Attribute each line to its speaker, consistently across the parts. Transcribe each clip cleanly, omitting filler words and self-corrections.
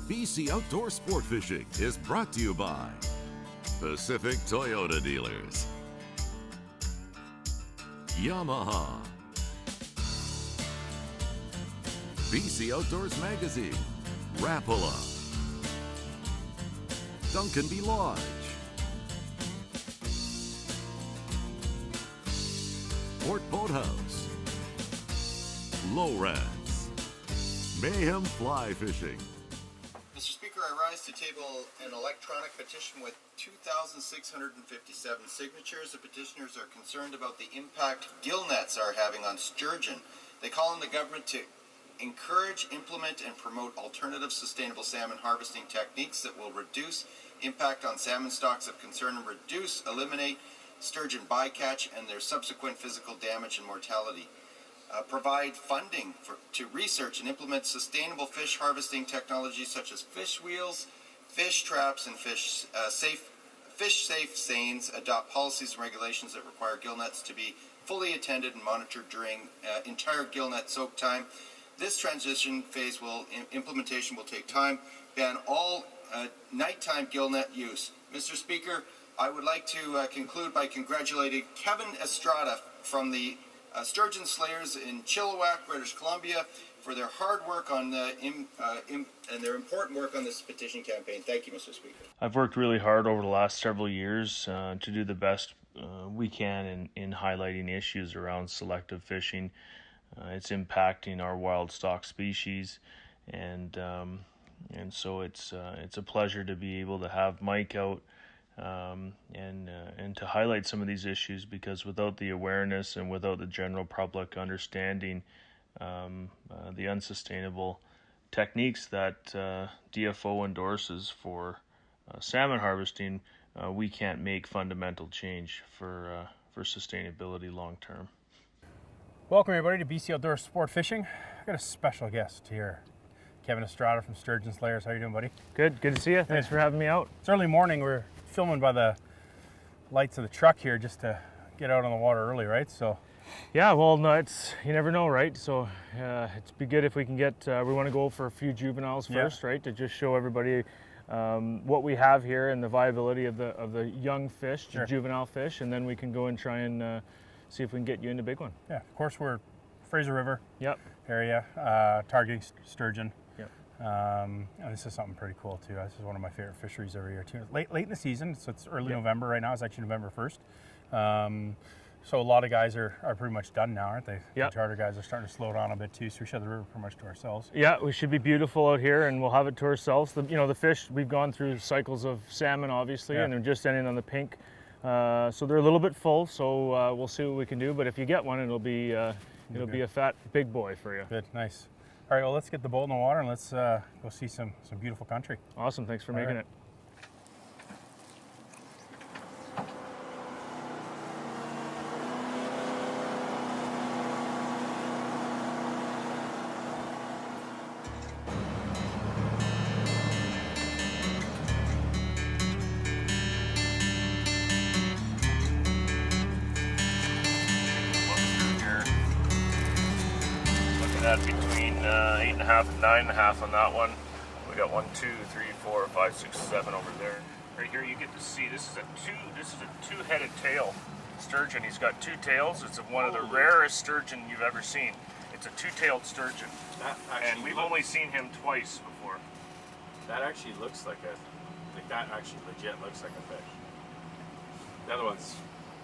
Speaker 1: BC Outdoor Sport Fishing is brought to you by Pacific Toyota Dealers, Yamaha, BC Outdoors Magazine, Rapala, Duncanby Lodge, Port Boathouse, Lowrance, Mayhem Fly Fishing.
Speaker 2: Mr. Speaker, I rise to table an electronic petition with 2,657 signatures. The petitioners are concerned about the impact gill nets are having on sturgeon. They call on the government to encourage, implement, and promote alternative sustainable salmon harvesting techniques that will reduce impact on salmon stocks of concern and eliminate sturgeon bycatch and their subsequent physical damage and mortality. Provide funding to research and implement sustainable fish harvesting technologies such as fish wheels, fish traps, and fish safe seines. Adopt policies and regulations that require gill nets to be fully attended and monitored during entire gill net soak time. This transition phase implementation will take time. Ban all nighttime gill net use. Mr. Speaker, I would like to conclude by congratulating Kevin Estrada from the Sturgeon Slayers in Chilliwack, British Columbia, for their hard work on and their important work on this petition campaign. Thank you, Mr. Speaker.
Speaker 3: I've worked really hard over the last several years to do the best we can in highlighting issues around selective fishing. It's impacting our wild stock species, and so it's a pleasure to be able to have Mike out and to highlight some of these issues, because without the awareness and without the general public understanding the unsustainable techniques that DFO endorses for salmon harvesting, we can't make fundamental change for sustainability long term.
Speaker 4: Welcome everybody to BC Outdoor Sport Fishing. I've got a special guest here, Kevin Estrada from Sturgeon Slayers. How you doing, buddy?
Speaker 3: Good to see you. Thanks for having me out.
Speaker 4: It's early morning. We're filming by the lights of the truck here just to get out on the water early, right? So
Speaker 3: yeah, well, no, you never know, right? So it'd be good if we can get, we want to go for a few juveniles first, right? To just show everybody what we have here and the viability of the young fish, the juvenile fish, and then we can go and try and see if we can get you into big one.
Speaker 4: Yeah, of course we're Fraser River area, targeting sturgeon. And this is something pretty cool too. This is one of my favorite fisheries every year too. Late in the season, so it's early November right now. It's actually November 1st. So a lot of guys are pretty much done now, aren't they? The charter guys are starting to slow down a bit too, so we should have the river pretty much to ourselves. Yeah,
Speaker 3: we should be beautiful out here, and we'll have it to ourselves. The fish, we've gone through cycles of salmon, obviously, and they're just ending on the pink. So they're a little bit full, so we'll see what we can do. But if you get one, it'll be a fat big boy for you.
Speaker 4: Good, nice. All right, well, let's get the boat in the water and let's go see some beautiful country.
Speaker 3: Awesome, thanks for making it. That between 8.5 and 9.5 on that one. We got 1, 2, 3, 4, 5, 6, 7 over there. Right here you get to see this is a two-headed tail sturgeon. He's got two tails. It's one of the rarest sturgeon you've ever seen. It's a two-tailed sturgeon, and we've only seen him twice before.
Speaker 5: That actually looks like that actually legit looks like a fish. The other ones,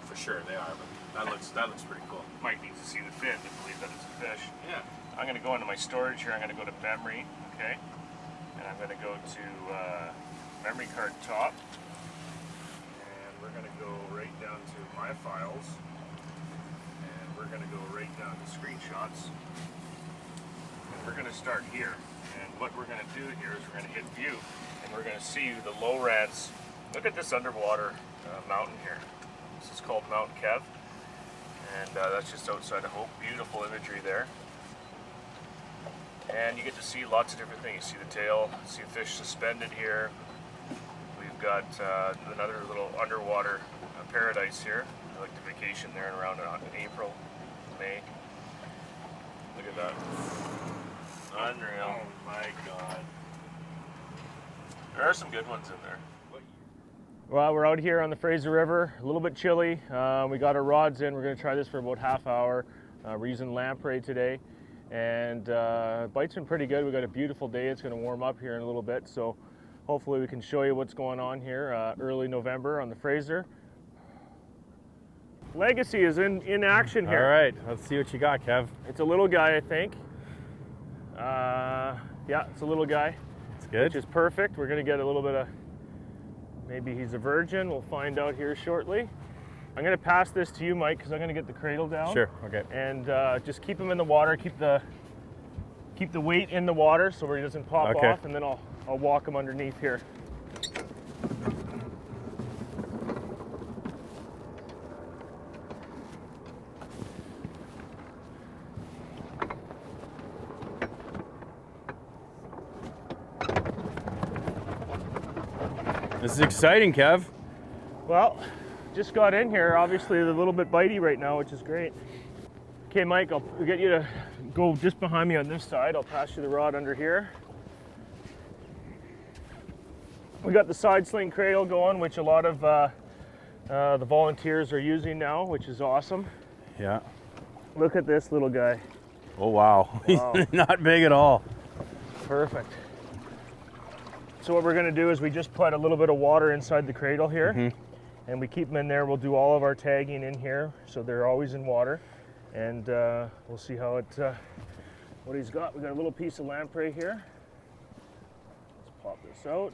Speaker 5: for sure, they are, but that looks pretty cool.
Speaker 3: Mike needs to see the fin to believe that it's a fish.
Speaker 5: Yeah.
Speaker 3: I'm going to go into my storage here. I'm going to go to memory, okay? And I'm going to go to memory card top. And we're going to go right down to my files. And we're going to go right down to screenshots. And we're going to start here. And what we're going to do here is we're going to hit view. And we're going to see the Lowrance. Look at this underwater mountain here. This is called Mount Kev. And that's just outside of Hope. Beautiful imagery there. And you get to see lots of different things. You see the tail, see a fish suspended here. We've got another little underwater paradise here. I like the vacation there around April, May. Look at that. Unreal.
Speaker 5: Oh my God.
Speaker 3: There are some good ones in there.
Speaker 6: Well, we're out here on the Fraser River, a little bit chilly. We got our rods in. We're going to try this for about half hour. We're using lamprey today, and bite's been pretty good. We got a beautiful day. It's going to warm up here in a little bit, so hopefully we can show you what's going on here early November on the Fraser. Legacy is in action here.
Speaker 4: All right, let's see what you got, Kev.
Speaker 6: It's a little guy, I think. Yeah, it's a little guy.
Speaker 4: It's good.
Speaker 6: Which is perfect. We're going to get a little bit of, maybe he's a virgin. We'll find out here shortly. I'm going to pass this to you, Mike, because I'm going to get the cradle down.
Speaker 4: Sure, okay.
Speaker 6: And just keep him in the water. Keep the weight in the water so where he doesn't pop off, and then I'll walk him underneath here.
Speaker 4: This is exciting, Kev.
Speaker 6: Well, just got in here. Obviously, they're a little bit bitey right now, which is great. Okay, Mike, I'll get you to go just behind me on this side. I'll pass you the rod under here. We got the side sling cradle going, which a lot of the volunteers are using now, which is awesome.
Speaker 4: Yeah.
Speaker 6: Look at this little guy.
Speaker 4: Oh, wow.
Speaker 6: Wow.
Speaker 4: He's not big at all.
Speaker 6: Perfect. So what we're going to do is we just put a little bit of water inside the cradle here, and we keep them in there. We'll do all of our tagging in here, so they're always in water, and we'll see how what he's got. We got a little piece of lamprey here. Let's pop this out.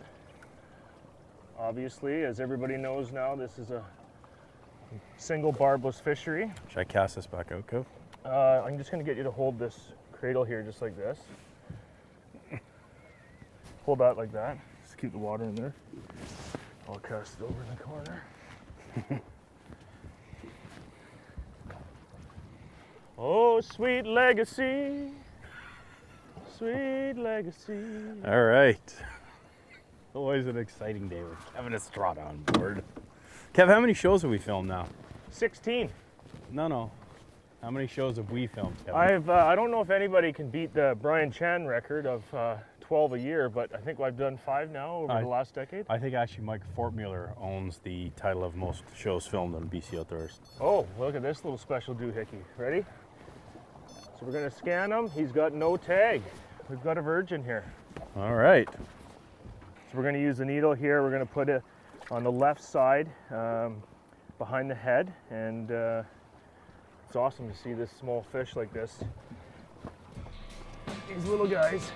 Speaker 6: Obviously, as everybody knows now, this is a single barbless fishery.
Speaker 4: Should I cast this back out, Kev?
Speaker 6: I'm just going to get you to hold this cradle here just like this. Hold that like that. Just keep the water in there. I'll cast it over in the corner. Oh, sweet legacy. Sweet legacy.
Speaker 4: All right. Always an exciting day with Kevin Estrada on board. Kev, how many shows have we filmed now?
Speaker 6: 16.
Speaker 4: No. How many shows have we filmed, Kevin?
Speaker 6: I don't know if anybody can beat the Brian Chan record of 12 a year, but I think I've done 5 now over the last decade.
Speaker 4: I think actually Mike Fortmuller owns the title of most shows filmed on BC Outdoors.
Speaker 6: Oh, look at this little special doohickey. Ready? So we're going to scan him. He's got no tag. We've got a virgin here.
Speaker 4: All right.
Speaker 6: So we're going to use the needle here. We're going to put it on the left side behind the head, and it's awesome to see this small fish like this. These little guys.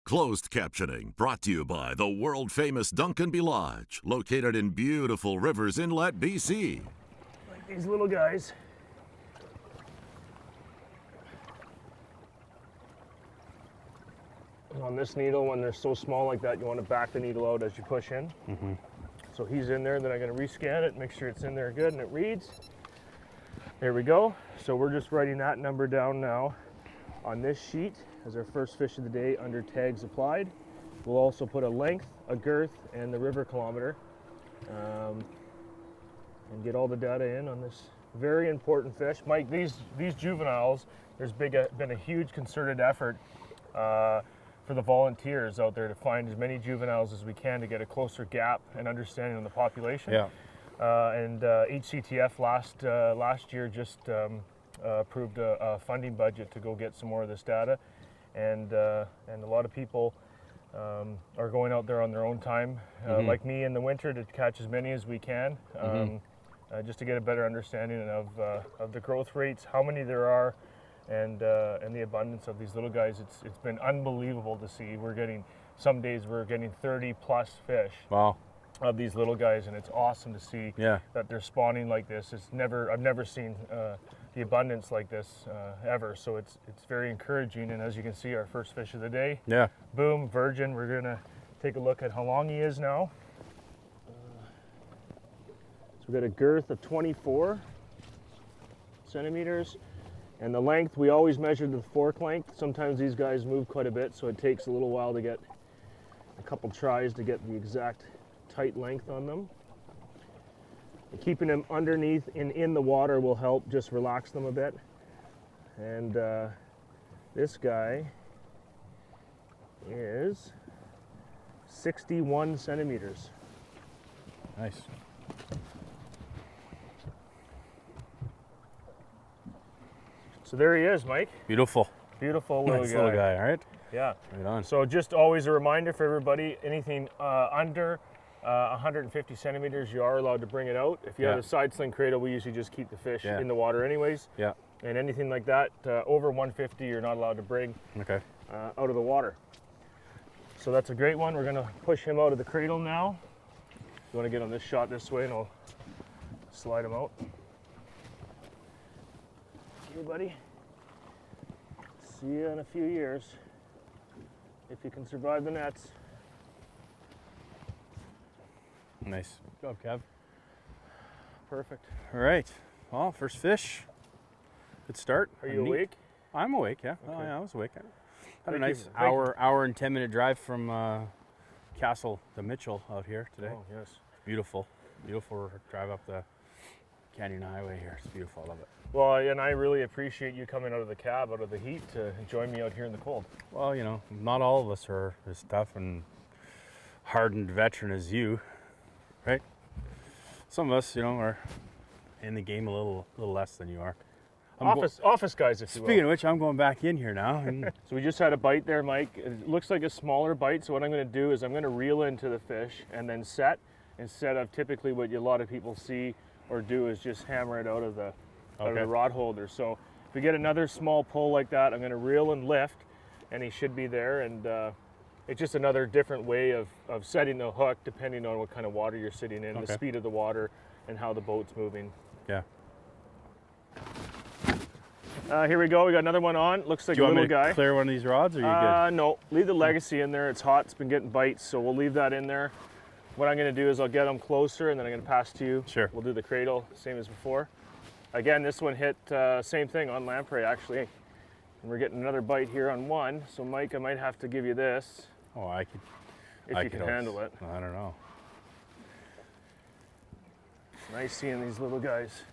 Speaker 1: Closed captioning brought to you by the world-famous Duncanby Lodge, located in beautiful Rivers Inlet, BC.
Speaker 6: Like these little guys. And on this needle, when they're so small like that, you want to back the needle out as you push in. So he's in there, then I'm going to rescan it, make sure it's in there good and it reads. There we go. So we're just writing that number down now on this sheet as our first fish of the day under tags applied. We'll also put a length, a girth, and the river kilometer, and get all the data in on this very important fish. Mike, these juveniles, there's been a huge concerted effort for the volunteers out there to find as many juveniles as we can to get a closer gap and understanding of the population.
Speaker 4: Yeah.
Speaker 6: And HCTF last year just approved a funding budget to go get some more of this data, and a lot of people are going out there on their own time, like me in the winter, to catch as many as we can, just to get a better understanding of the growth rates, how many there are, and the abundance of these little guys. It's been unbelievable to see. Some days we're getting 30 plus fish.
Speaker 4: Wow.
Speaker 6: Of these little guys, and it's awesome to see that they're spawning like this. I've never seen the abundance like this ever, so it's very encouraging. And as you can see, our first fish of the day, boom, virgin. We're gonna take a look at how long he is now. So we've got a girth of 24 centimeters, and the length we always measure the fork length. Sometimes these guys move quite a bit, so it takes a little while to get a couple tries to get the exact tight length on them. And keeping them underneath and in the water will help just relax them a bit. And this guy is 61 centimeters.
Speaker 4: Nice.
Speaker 6: So there he is, Mike.
Speaker 4: Beautiful.
Speaker 6: Beautiful little
Speaker 4: Nice
Speaker 6: guy.
Speaker 4: little guy, all right?
Speaker 6: Yeah.
Speaker 4: Right on.
Speaker 6: So just always a reminder for everybody, anything under 150 centimeters, you are allowed to bring it out. If you have a side sling cradle, we usually just keep the fish in the water anyways.
Speaker 4: Yeah.
Speaker 6: And anything like that, over 150, you're not allowed to bring out of the water. So that's a great one. We're gonna push him out of the cradle now. You wanna get on this shot this way and I'll slide him out. Okay, buddy. See you in a few years, if you can survive the nets.
Speaker 4: Nice. Good job, Kev.
Speaker 6: Perfect.
Speaker 4: All right. Well, first fish. Good start.
Speaker 6: Are you awake?
Speaker 4: I'm awake, yeah.
Speaker 6: Okay.
Speaker 4: Oh, yeah, I was awake. Had a
Speaker 6: Thank
Speaker 4: nice
Speaker 6: you.
Speaker 4: hour and 10-minute drive from Castle to Mitchell out here today.
Speaker 6: Oh, yes.
Speaker 4: Beautiful. Beautiful drive up the Canyon Highway here. It's beautiful. I love it.
Speaker 6: Well, and I really appreciate you coming out of the cab, out of the heat, to join me out here in the cold.
Speaker 4: Well, you know, not all of us are as tough and hardened veteran as you, right? Some of us, you know, are in the game a little less than you are.
Speaker 6: Office guys, if you will.
Speaker 4: Speaking of which, I'm going back in here now. And
Speaker 6: So we just had a bite there, Mike. It looks like a smaller bite, so what I'm going to do is I'm going to reel into the fish and then set, instead of typically what a lot of people see or do is just hammer it out of the rod holder. So if we get another small pull like that, I'm going to reel and lift, and he should be there. And it's just another different way of setting the hook, depending on what kind of water you're sitting in, the speed of the water, and how the boat's moving.
Speaker 4: yeah.
Speaker 6: Here we go. We got another one on. Looks like
Speaker 4: Do you
Speaker 6: a
Speaker 4: want
Speaker 6: little
Speaker 4: me to
Speaker 6: guy.
Speaker 4: clear one of these rods, or are you good?
Speaker 6: No, leave the Legacy in there. It's hot. It's been getting bites, so we'll leave that in there. What I'm going to do is I'll get them closer, and then I'm going to pass to you.
Speaker 4: Sure.
Speaker 6: We'll do the cradle, same as before. Again, this one hit same thing on lamprey, actually. And we're getting another bite here on one. So, Mike, I might have to give you this.
Speaker 4: Oh, I could.
Speaker 6: If you can handle it.
Speaker 4: I don't know.
Speaker 6: Nice seeing these little guys.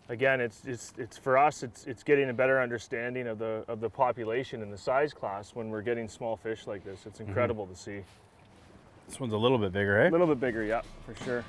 Speaker 6: Again, it's for us. It's getting a better understanding of the population and the size class when we're getting small fish like this. It's incredible to see.
Speaker 4: This one's a little bit bigger, eh?
Speaker 6: A little bit bigger, yeah, for sure.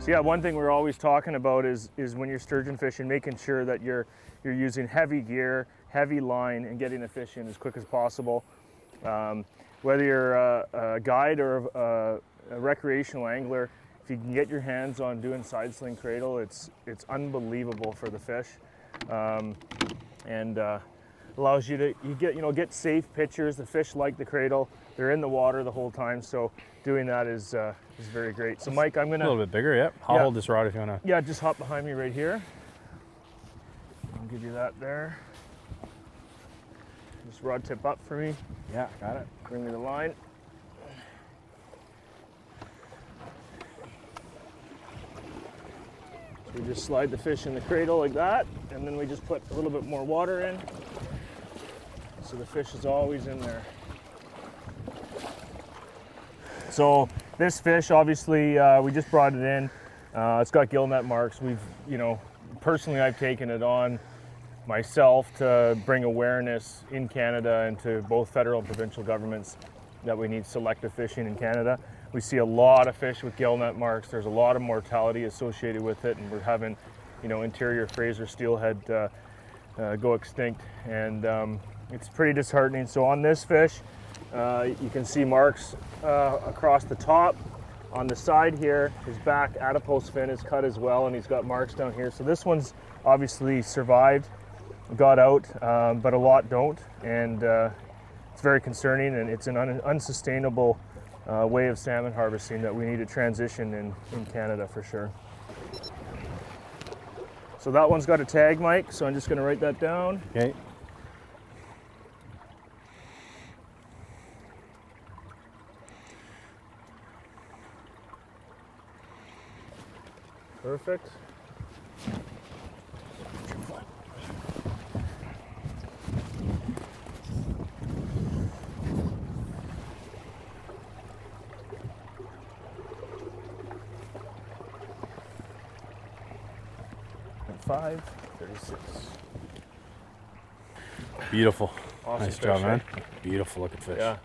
Speaker 6: So yeah, one thing we're always talking about is when you're sturgeon fishing, making sure that you're using heavy gear, heavy line, and getting the fish in as quick as possible. Whether you're a guide or a recreational angler, if you can get your hands on doing side sling cradle, it's unbelievable for the fish, and allows you to get safe pictures. The fish like the cradle; they're in the water the whole time, so doing that is very great. So, Mike, I'm gonna
Speaker 4: A little bit bigger, yep. I'll hold this rod if you wanna.
Speaker 6: yeah, just hop behind me right here. I'll give you that there. Just rod tip up for me.
Speaker 4: Yeah, got it.
Speaker 6: Bring me the line. So we just slide the fish in the cradle like that, and then we just put a little bit more water in. So the fish is always in there. So this fish, obviously, we just brought it in. It's got gill net marks. We've, personally, I've taken it on myself to bring awareness in Canada and to both federal and provincial governments that we need selective fishing in Canada. We see a lot of fish with gill net marks. There's a lot of mortality associated with it, and we're having, interior Fraser steelhead go extinct, and it's pretty disheartening. So on this fish, you can see marks across the top. On the side here, his back adipose fin is cut as well, and he's got marks down here. So this one's obviously survived, got out, but a lot don't, and it's very concerning, and it's an unsustainable way of salmon harvesting that we need to transition in Canada for sure. So that one's got a tag, Mike, so I'm just going to write that down.
Speaker 4: Okay.
Speaker 6: Perfect. $5.36.
Speaker 4: Beautiful.
Speaker 6: Awesome
Speaker 4: Nice
Speaker 6: fish,
Speaker 4: job, man.
Speaker 6: eh?
Speaker 4: Beautiful looking fish.
Speaker 6: Yeah.
Speaker 4: You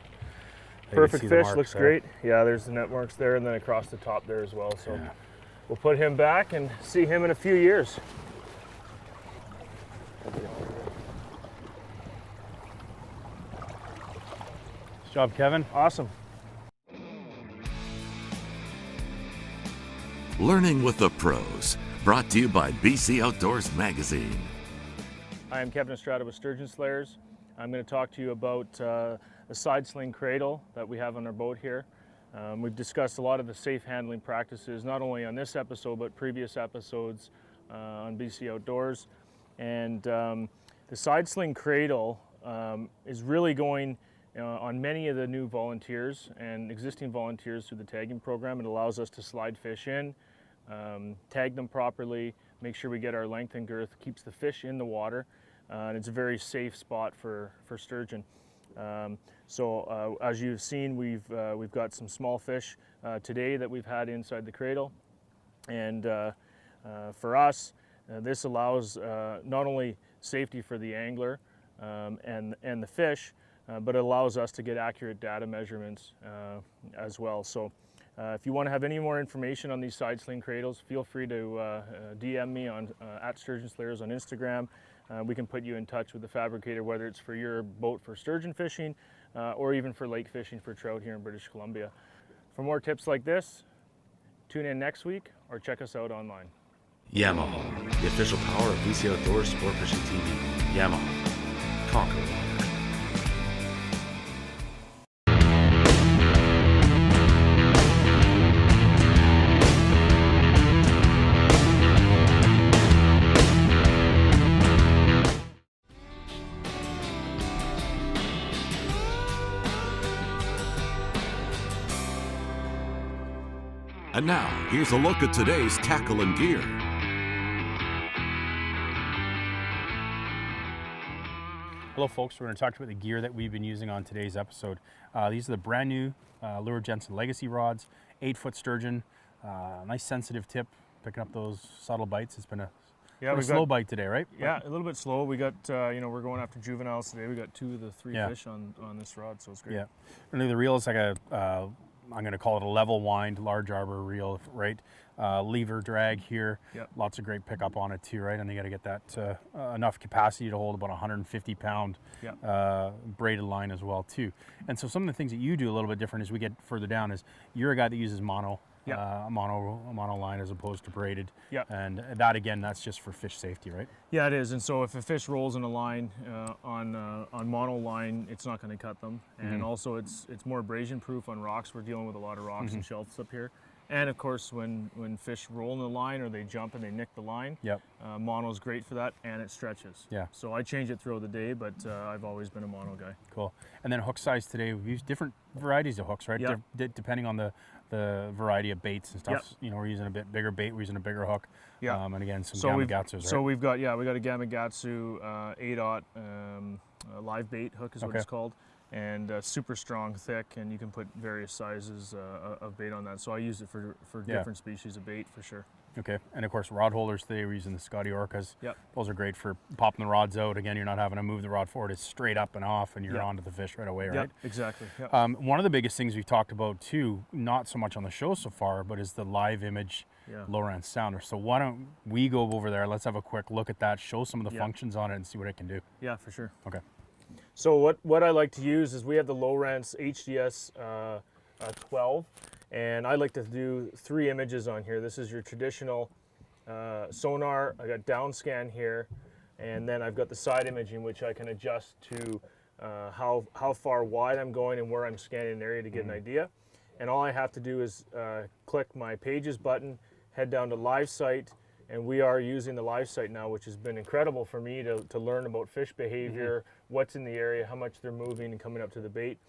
Speaker 4: can
Speaker 6: Perfect
Speaker 4: see the
Speaker 6: fish,
Speaker 4: marks
Speaker 6: looks
Speaker 4: there.
Speaker 6: great. Yeah, there's the net marks there and then across the top there as well. So
Speaker 4: Yeah.
Speaker 6: we'll put him back and see him in a few years.
Speaker 4: Nice job, Kevin.
Speaker 6: Awesome.
Speaker 1: Learning with the Pros, brought to you by BC Outdoors Magazine.
Speaker 6: I am Kevin Estrada with Sturgeon Slayers. I'm going to talk to you about a side sling cradle that we have on our boat here. We've discussed a lot of the safe handling practices, not only on this episode, but previous episodes on BC Outdoors. And the side sling cradle is really going on many of the new volunteers and existing volunteers through the tagging program. It allows us to slide fish in, tag them properly, make sure we get our length and girth, keeps the fish in the water, and it's a very safe spot for sturgeon. So as you've seen, we've got some small fish today that we've had inside the cradle, and for us, this allows not only safety for the angler and the fish, but it allows us to get accurate data measurements as well. So if you want to have any more information on these side sling cradles, feel free to DM me on at Sturgeon Slayers on Instagram. We can put you in touch with the fabricator, whether it's for your boat for sturgeon fishing or even for lake fishing for trout here in British Columbia. For more tips like this, tune in next week or check us out online.
Speaker 7: Yamaha, the official power of BC Outdoors Sport Fishing TV. Yamaha, conquer water.
Speaker 1: And now, here's a look at today's tackle and gear.
Speaker 4: Hello folks, we're going to talk about the gear that we've been using on today's episode. These are the brand new Lure Jensen Legacy rods, 8-foot sturgeon, nice sensitive tip, picking up those subtle bites. It's been a slow bite today, right?
Speaker 6: Yeah, a little bit slow. We got, we're going after juveniles today. We got 2 of the 3 fish on this rod, so it's great.
Speaker 4: Yeah, really the reel is like a, I'm going to call it a level wind, large arbor reel, right? Lever drag here, lots of great pickup on it too, right? And you got to get that enough capacity to hold about 150 pound braided line as well too. And so some of the things that you do a little bit different as we get further down is you're a guy that uses mono line as opposed to braided. And that again, that's just for fish safety, right?
Speaker 6: Yeah, it is. And so if a fish rolls in a line on mono line, it's not going to cut them. And also it's more abrasion proof on rocks. We're dealing with a lot of rocks and shelves up here. And of course, when fish roll in the line or they jump and they nick the line, mono's great for that, and it stretches. So I change it throughout the day, but I've always been a mono guy.
Speaker 4: Cool. And then hook size today, we've used different varieties of hooks, right? Depending on the variety of baits and stuff. You know, we're using a bit bigger bait, we're using a bigger hook. And again, some Gamakatsus, right?
Speaker 6: So we got a Gamakatsu 8/0 live bait hook is what
Speaker 4: Okay.
Speaker 6: it's called, and super strong, thick, and you can put various sizes of bait on that. So I use it for
Speaker 4: Yeah.
Speaker 6: different species of bait for sure.
Speaker 4: Okay, and of course rod holders today we're using the Scotty Orcas.
Speaker 6: Yep.
Speaker 4: Those are great for popping the rods out. Again, you're not having to move the rod forward. It's straight up and off and you're
Speaker 6: Yep.
Speaker 4: onto the fish right away,
Speaker 6: Yep,
Speaker 4: right?
Speaker 6: exactly. Yep.
Speaker 4: One of the biggest things we've talked about too, not so much on the show so far, but is the live image
Speaker 6: Yeah.
Speaker 4: Lowrance sounder. So why don't we go over there, let's have a quick look at that, show some of the
Speaker 6: Yeah.
Speaker 4: functions on it and see what it can do.
Speaker 6: Yeah, for sure.
Speaker 4: Okay.
Speaker 6: So what I like to use is we have the Lowrance HDS 12, and I like to do 3 images on here. This is your traditional sonar. I got down scan here, and then I've got the side imaging, which I can adjust to how far wide I'm going and where I'm scanning an area to get an idea. And all I have to do is click my Pages button, head down to Live Site, and we are using the Live Site now, which has been incredible for me to learn about fish behavior, what's in the area, how much they're moving and coming up to the bait.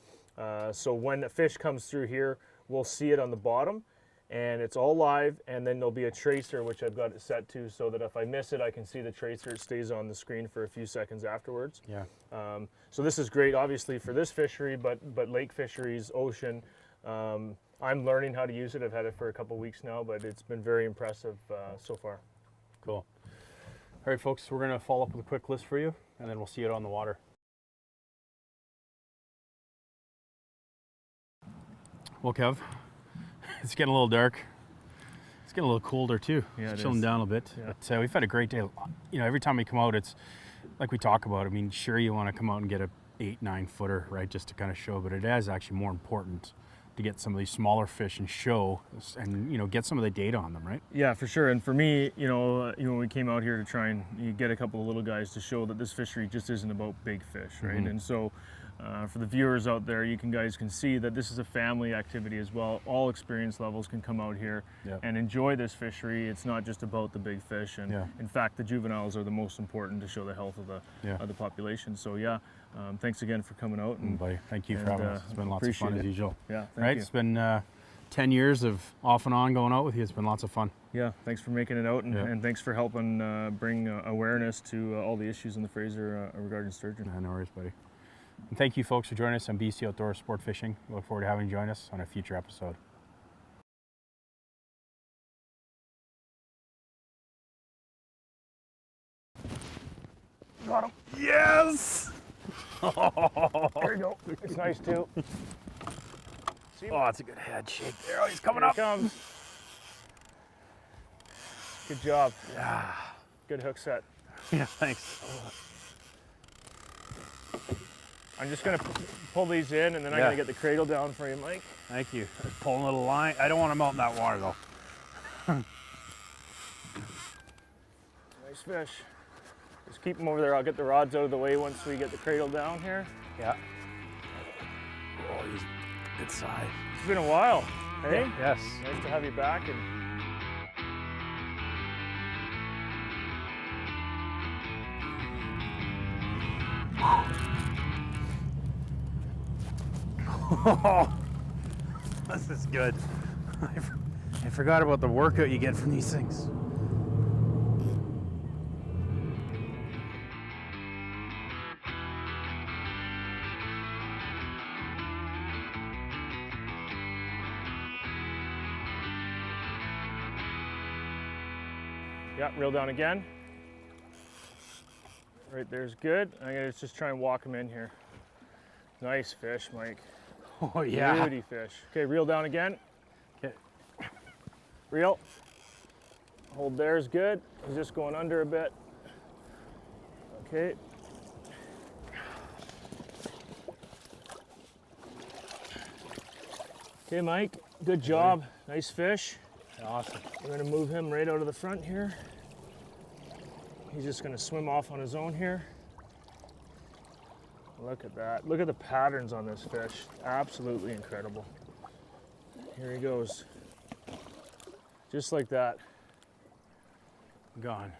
Speaker 6: So when the fish comes through here, we'll see it on the bottom, and it's all live, and then there'll be a tracer, which I've got it set to so that if I miss it, I can see the tracer. It stays on the screen for a few seconds afterwards.
Speaker 4: Yeah.
Speaker 6: So this is great, obviously, for this fishery, but lake fisheries, ocean. I'm learning how to use it. I've had it for a couple weeks now, but it's been very impressive so far.
Speaker 4: Cool. All right, folks, we're gonna follow up with a quick list for you, and then we'll see it on the water. Well, Kev, it's getting a little dark. It's getting a little colder too.
Speaker 6: Yeah,
Speaker 4: It's
Speaker 6: it
Speaker 4: chilling
Speaker 6: is.
Speaker 4: down a bit.
Speaker 6: Yeah.
Speaker 4: But we've had a great day. You know, every time we come out, it's like we talk about. I mean, sure, you want to come out and get a 8-9 footer, right, just to kind of show, but it is actually more important to get some of these smaller fish and show, and get some of the data on them, right?
Speaker 6: Yeah, for sure. And for me, when we came out here to try and get a couple of little guys to show that this fishery just isn't about big fish, right? And so for the viewers out there, guys can see that this is a family activity as well. All experience levels can come out here and enjoy this fishery. It's not just about the big fish. And in fact, the juveniles are the most important to show the health of the population. So thanks again for coming out. And
Speaker 4: Buddy, thank you for having us. It's been lots of fun
Speaker 6: appreciate
Speaker 4: as
Speaker 6: it.
Speaker 4: usual.
Speaker 6: Yeah, thank
Speaker 4: Right?
Speaker 6: you.
Speaker 4: It's been 10 years of off and on going out with you. It's been lots of fun.
Speaker 6: Yeah, thanks for making it out, and thanks for helping bring awareness to all the issues in the Fraser regarding sturgeon.
Speaker 4: No worries, buddy. And thank you, folks, for joining us on BC Outdoor Sport Fishing. We look forward to having you join us on a future episode.
Speaker 6: Got him.
Speaker 4: Yes!
Speaker 6: There you go. It's nice too. See?
Speaker 4: Oh, that's a good head shake there. Oh, he's coming
Speaker 6: Here
Speaker 4: up.
Speaker 6: he comes. Good job.
Speaker 4: Yeah.
Speaker 6: Good hook set.
Speaker 4: Yeah, thanks.
Speaker 6: I'm just gonna pull these in, and then I'm gonna get the cradle down for you, Mike.
Speaker 4: Thank you. Just pulling a little line. I don't want to melt in that water, though.
Speaker 6: Nice fish. Just keep them over there. I'll get the rods out of the way once we get the cradle down here.
Speaker 4: Yeah. Oh, he's good size.
Speaker 6: It's been a while. Hey?
Speaker 4: Yes.
Speaker 6: Nice to have you back. And
Speaker 4: This is good. I forgot about the workout you get from these things.
Speaker 6: yeah, reel down again. Right there's good. I'm gonna just try and walk him in here. Nice fish, Mike.
Speaker 4: Oh, yeah.
Speaker 6: Beauty fish. Okay, reel down again.
Speaker 4: Okay.
Speaker 6: Reel. Hold there is good. He's just going under a bit. Okay. Okay, Mike. Good job. Nice fish.
Speaker 4: Awesome.
Speaker 6: We're gonna move him right out of the front here. He's just gonna swim off on his own here. Look at that. Look at the patterns on this fish. Absolutely incredible. Here he goes. Just like that.
Speaker 4: Gone.